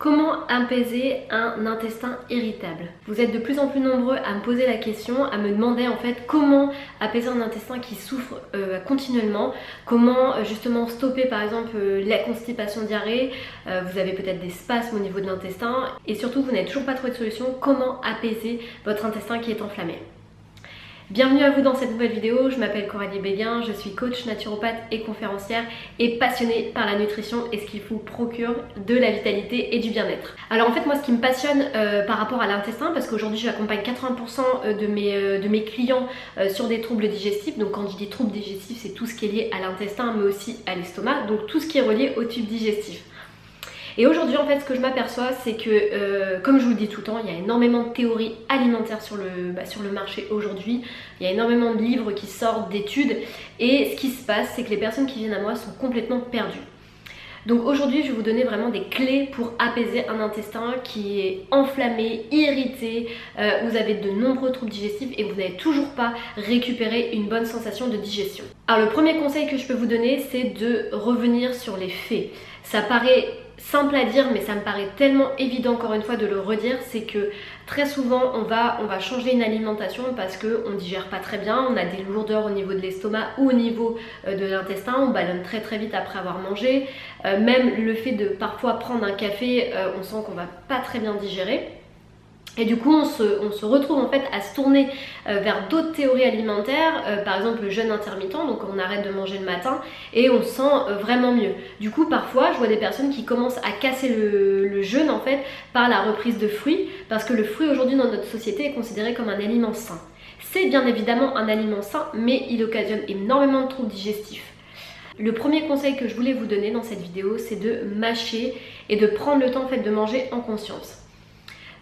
Comment apaiser un intestin irritable? Vous êtes de plus en plus nombreux à me poser la question, à me demander en fait comment apaiser un intestin qui souffre continuellement, comment justement stopper par exemple la constipation diarrhée, vous avez peut-être des spasmes au niveau de l'intestin et surtout vous n'avez toujours pas trouvé de solution, comment apaiser votre intestin qui est enflammé. Bienvenue à vous dans cette nouvelle vidéo, je m'appelle Coralie Béguin, je suis coach naturopathe et conférencière et passionnée par la nutrition et ce qui vous procure de la vitalité et du bien-être. Alors en fait moi ce qui me passionne par rapport à l'intestin, parce qu'aujourd'hui j'accompagne 80% de mes clients sur des troubles digestifs, donc quand je dis troubles digestifs c'est tout ce qui est lié à l'intestin mais aussi à l'estomac, donc tout ce qui est relié au tube digestif. Et aujourd'hui en fait ce que je m'aperçois c'est que comme je vous le dis tout le temps, il y a énormément de théories alimentaires sur le marché aujourd'hui, il y a énormément de livres qui sortent, d'études, et ce qui se passe c'est que les personnes qui viennent à moi sont complètement perdues. Donc aujourd'hui je vais vous donner vraiment des clés pour apaiser un intestin qui est enflammé, irrité, vous avez de nombreux troubles digestifs et vous n'avez toujours pas récupéré une bonne sensation de digestion. Alors le premier conseil que je peux vous donner c'est de revenir sur les faits. Ça paraît simple à dire mais ça me paraît tellement évident encore une fois de le redire, c'est que très souvent on va changer une alimentation parce qu'on ne digère pas très bien, on a des lourdeurs au niveau de l'estomac ou au niveau de l'intestin, on ballonne très vite après avoir mangé, même le fait de parfois prendre un café, on sent qu'on va pas très bien digérer. Et du coup on se retrouve en fait à se tourner vers d'autres théories alimentaires, par exemple le jeûne intermittent, donc on arrête de manger le matin et on se sent vraiment mieux. Du coup parfois je vois des personnes qui commencent à casser le jeûne en fait par la reprise de fruits, parce que le fruit aujourd'hui dans notre société est considéré comme un aliment sain. C'est bien évidemment un aliment sain mais il occasionne énormément de troubles digestifs. Le premier conseil que je voulais vous donner dans cette vidéo c'est de mâcher et de prendre le temps en fait de manger en conscience.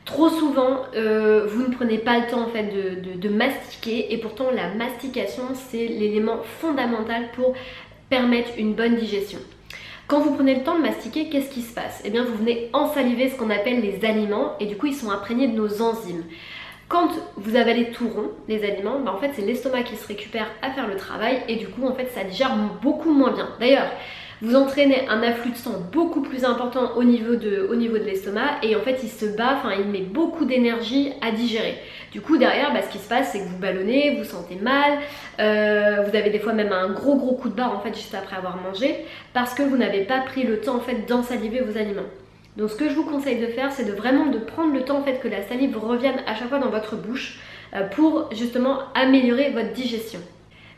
Trop souvent, vous ne prenez pas le temps en fait de mastiquer, et pourtant la mastication c'est l'élément fondamental pour permettre une bonne digestion. Quand vous prenez le temps de mastiquer, qu'est-ce qui se passe? Eh bien vous venez ensaliver ce qu'on appelle les aliments et du coup ils sont imprégnés de nos enzymes. Quand vous avalez tout rond, les aliments, en fait c'est l'estomac qui se récupère à faire le travail et du coup en fait ça digère beaucoup moins bien. D'ailleurs, vous entraînez un afflux de sang beaucoup plus important au niveau de l'estomac et en fait il se bat, il met beaucoup d'énergie à digérer. Du coup derrière ce qui se passe c'est que vous ballonnez, vous sentez mal, vous avez des fois même un gros coup de barre en fait juste après avoir mangé parce que vous n'avez pas pris le temps en fait d'ensaliver vos aliments. Donc ce que je vous conseille de faire c'est vraiment de prendre le temps en fait que la salive revienne à chaque fois dans votre bouche pour justement améliorer votre digestion.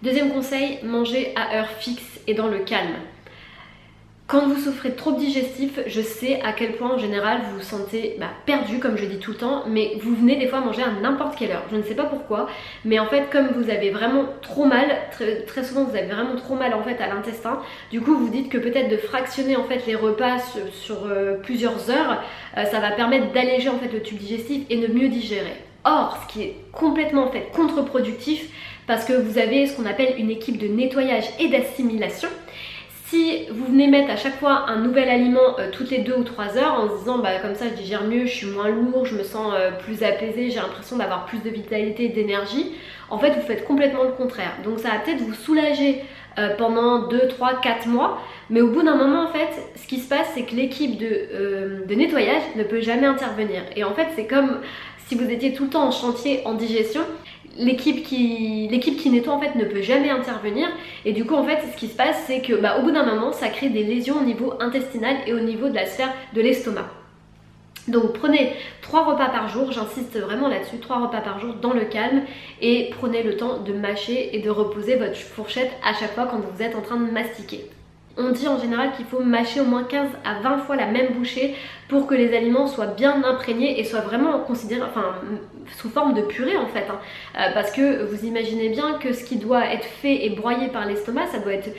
Deuxième conseil, mangez à heure fixe et dans le calme. Quand vous souffrez de troubles digestifs, je sais à quel point en général vous vous sentez perdu comme je dis tout le temps, mais vous venez des fois manger à n'importe quelle heure. Je ne sais pas pourquoi, mais en fait comme vous avez vraiment trop mal, très souvent vous avez vraiment trop mal en fait à l'intestin, du coup vous dites que peut-être de fractionner en fait les repas sur plusieurs heures, ça va permettre d'alléger en fait le tube digestif et de mieux digérer. Or, ce qui est complètement en fait contre-productif, parce que vous avez ce qu'on appelle une équipe de nettoyage et d'assimilation. Si vous venez mettre à chaque fois un nouvel aliment toutes les 2 ou 3 heures en se disant comme ça je digère mieux, je suis moins lourd, je me sens plus apaisé, j'ai l'impression d'avoir plus de vitalité et d'énergie, en fait vous faites complètement le contraire. Donc ça va peut-être vous soulager pendant 2, 3, 4 mois, mais au bout d'un moment en fait ce qui se passe c'est que l'équipe de nettoyage ne peut jamais intervenir. Et en fait c'est comme si vous étiez tout le temps en chantier en digestion. L'équipe qui nettoie en fait ne peut jamais intervenir et du coup en fait ce qui se passe c'est que au bout d'un moment ça crée des lésions au niveau intestinal et au niveau de la sphère de l'estomac. Donc prenez 3 repas par jour, j'insiste vraiment là-dessus, 3 repas par jour dans le calme et prenez le temps de mâcher et de reposer votre fourchette à chaque fois quand vous êtes en train de mastiquer. On dit en général qu'il faut mâcher au moins 15 à 20 fois la même bouchée pour que les aliments soient bien imprégnés et soient vraiment considérés, sous forme de purée en fait. Parce que vous imaginez bien que ce qui doit être fait et broyé par l'estomac, ça doit être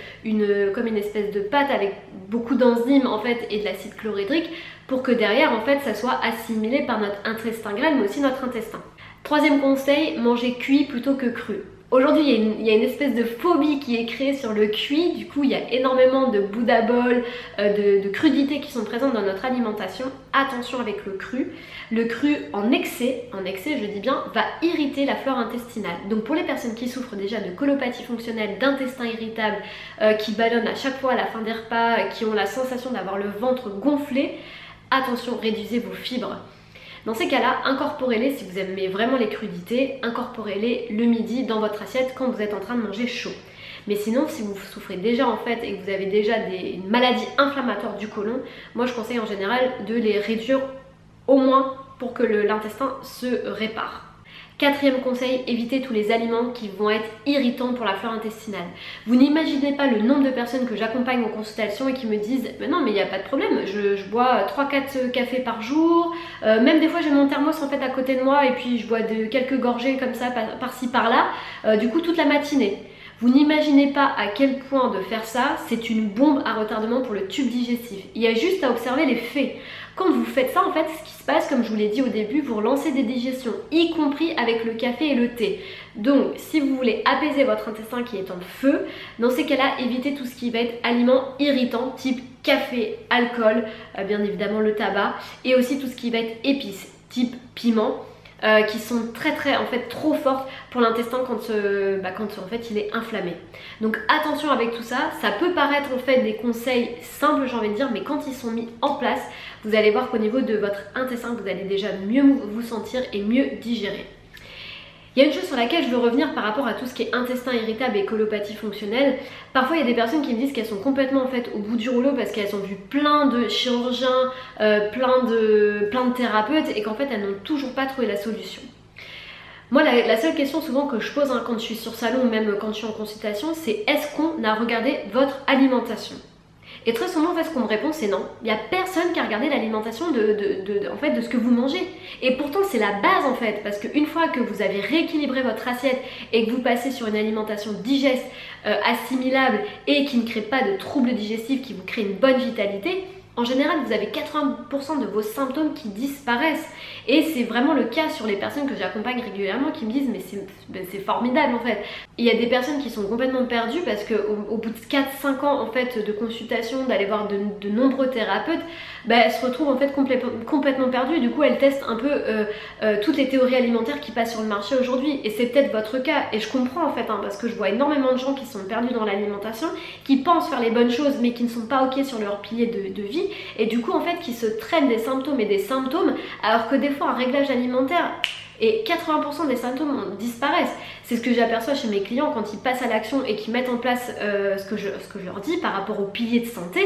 comme une espèce de pâte avec beaucoup d'enzymes en fait et de l'acide chlorhydrique pour que derrière en fait ça soit assimilé par notre intestin grêle mais aussi notre intestin. Troisième conseil, manger cuit plutôt que cru. Aujourd'hui, il y a une espèce de phobie qui est créée sur le cuit, du coup il y a énormément de Buddha bol, de crudités qui sont présentes dans notre alimentation. Attention avec le cru. Le cru en excès je dis bien, va irriter la flore intestinale. Donc pour les personnes qui souffrent déjà de colopathie fonctionnelle, d'intestin irritable, qui ballonnent à chaque fois à la fin des repas, qui ont la sensation d'avoir le ventre gonflé, attention, réduisez vos fibres. Dans ces cas-là, incorporez-les, si vous aimez vraiment les crudités, incorporez-les le midi dans votre assiette quand vous êtes en train de manger chaud. Mais sinon, si vous souffrez déjà en fait et que vous avez déjà une maladie inflammatoire du côlon, moi je conseille en général de les réduire au moins pour que l'intestin se répare. Quatrième conseil, évitez tous les aliments qui vont être irritants pour la flore intestinale. Vous n'imaginez pas le nombre de personnes que j'accompagne en consultation et qui me disent « non mais il n'y a pas de problème, je bois 3-4 cafés par jour, même des fois j'ai mon thermos en fait à côté de moi et puis je bois quelques gorgées comme ça par-ci par-là, du coup toute la matinée ». Vous n'imaginez pas à quel point de faire ça, c'est une bombe à retardement pour le tube digestif. Il y a juste à observer les faits. Quand vous faites ça, en fait, ce qui se passe, comme je vous l'ai dit au début, vous relancez des digestions, y compris avec le café et le thé. Donc, si vous voulez apaiser votre intestin qui est en feu, dans ces cas-là, évitez tout ce qui va être aliments irritants, type café, alcool, bien évidemment le tabac, et aussi tout ce qui va être épices, type piment. Qui sont très en fait trop fortes pour l'intestin quand en fait il est inflammé. Donc attention avec tout ça, ça peut paraître en fait des conseils simples j'ai envie de dire, mais quand ils sont mis en place, vous allez voir qu'au niveau de votre intestin, vous allez déjà mieux vous sentir et mieux digérer. Il y a une chose sur laquelle je veux revenir par rapport à tout ce qui est intestin irritable et colopathie fonctionnelle. Parfois il y a des personnes qui me disent qu'elles sont complètement en fait au bout du rouleau parce qu'elles ont vu plein de chirurgiens, plein de thérapeutes et qu'en fait elles n'ont toujours pas trouvé la solution. Moi la seule question souvent que je pose quand je suis sur salon ou même quand je suis en consultation, c'est est-ce qu'on a regardé votre alimentation ? Et très souvent, en fait, ce qu'on me répond, c'est non. Il n'y a personne qui a regardé l'alimentation de ce que vous mangez. Et pourtant, c'est la base, en fait. Parce qu'une fois que vous avez rééquilibré votre assiette et que vous passez sur une alimentation digeste, assimilable et qui ne crée pas de troubles digestifs, qui vous crée une bonne vitalité, en général, vous avez 80% de vos symptômes qui disparaissent. Et c'est vraiment le cas sur les personnes que j'accompagne régulièrement qui me disent mais c'est formidable en fait. Il y a des personnes qui sont complètement perdues parce qu'au bout de 4-5 ans en fait de consultation, d'aller voir de nombreux thérapeutes, elles se retrouvent en fait complètement perdues et du coup elles testent un peu toutes les théories alimentaires qui passent sur le marché aujourd'hui. Et c'est peut-être votre cas et je comprends en fait parce que je vois énormément de gens qui sont perdus dans l'alimentation, qui pensent faire les bonnes choses mais qui ne sont pas ok sur leur pilier de vie et du coup en fait qui se traînent des symptômes et des symptômes alors que des fois un réglage alimentaire et 80% des symptômes disparaissent. C'est ce que j'aperçois chez mes clients quand ils passent à l'action et qu'ils mettent en place ce que je leur dis par rapport aux piliers de santé.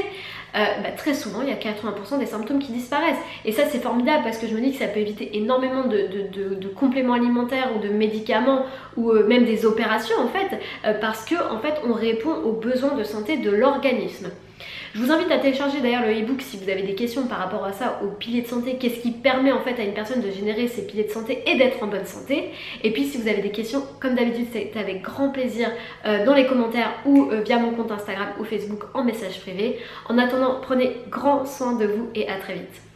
Très souvent il y a 80% des symptômes qui disparaissent et ça c'est formidable parce que je me dis que ça peut éviter énormément de compléments alimentaires ou de médicaments ou même des opérations en fait parce que en fait on répond aux besoins de santé de l'organisme. Je vous invite à télécharger d'ailleurs le e-book si vous avez des questions par rapport à ça, aux piliers de santé, qu'est-ce qui permet en fait à une personne de générer ses piliers de santé et d'être en bonne santé. Et puis si vous avez des questions, comme d'habitude c'est avec grand plaisir dans les commentaires ou via mon compte Instagram ou Facebook en message privé. En attendant, prenez grand soin de vous et à très vite.